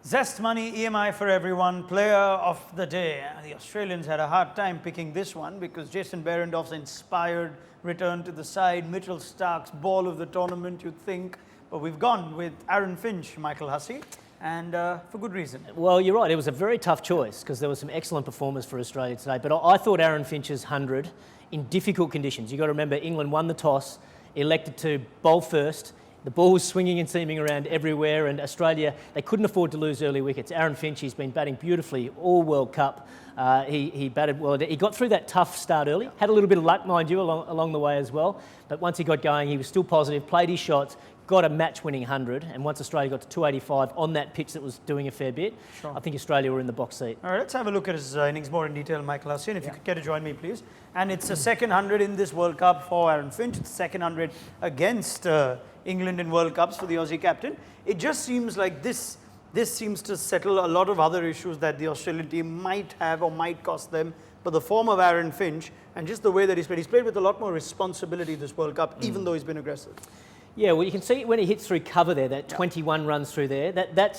Zest Money EMI for everyone, player of the day. The Australians had a hard time picking this one because Jason Behrendorff's inspired return to the side, Mitchell Stark's ball of the tournament, you'd think. But we've gone with Aaron Finch, Michael Hussey, and for good reason. Well, you're right. It was a very tough choice because there were some excellent performers for Australia today. But I thought Aaron Finch's 100 in difficult conditions. You've got to remember, England won the toss, elected to bowl first. The ball was swinging and seaming around everywhere, and Australia, they couldn't afford to lose early wickets. Aaron Finch, he's been batting beautifully all World Cup. He batted well. He got through that tough start early, had a little bit of luck, mind you, along the way as well. But once he got going, he was still positive, played his shots, got a match-winning 100, and once Australia got to 285 on that pitch that was doing a fair bit, sure, I think Australia were in the box seat. All right, let's have a look at his innings more in detail, Michael Hussey, if you could care to join me, please. And it's a second 100 in this World Cup for Aaron Finch. It's the second 100 against England in World Cups for the Aussie captain. It just seems like this seems to settle a lot of other issues that the Australian team might have or might cost them. But the form of Aaron Finch and just the way that he's played with a lot more responsibility this World Cup, even though he's been aggressive. Yeah, well, you can see when he hits through cover there, that 21 runs through there,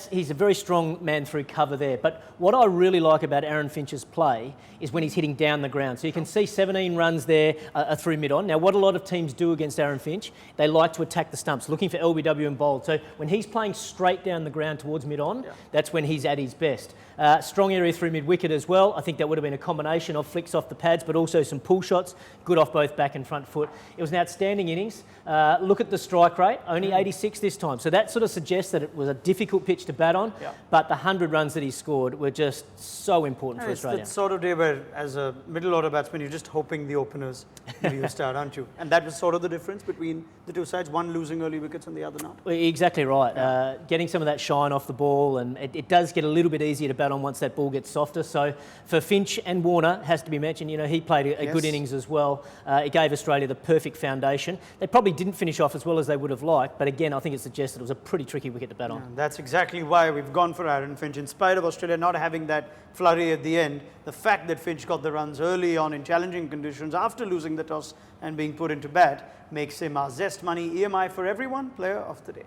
he's a very strong man through cover there. But what I really like about Aaron Finch's play is when he's hitting down the ground. So you can see 17 runs there through mid-on. Now, what a lot of teams do against Aaron Finch, they like to attack the stumps, looking for LBW and bowled. So when he's playing straight down the ground towards mid-on, that's when he's at his best. Strong area through mid-wicket as well. I think that would have been a combination of flicks off the pads, but also some pull shots, good off both back and front foot. It was an outstanding innings. Look at the strike rate, only 86 this time. So that sort of suggests that it was a difficult pitch to bat on, but the 100 runs that he scored were just so important for Australia. It's the sort of day where, as a middle order batsman, you're just hoping the openers give you a start, aren't you? And that was sort of the difference between the two sides, one losing early wickets and the other not. Exactly right. Getting some of that shine off the ball, and it does get a little bit easier to bat on once that ball gets softer. So for Finch and Warner, has to be mentioned, you know, he played a good innings as well. It gave Australia the perfect foundation. They probably didn't finish off as well as they would have liked, but again, I think it suggests that it was a pretty tricky wicket to bat on. That's exactly why we've gone for Aaron Finch. In spite of Australia not having that flurry at the end, the fact that Finch got the runs early on in challenging conditions after losing the toss and being put into bat makes him our Zest Money EMI for everyone player of the day.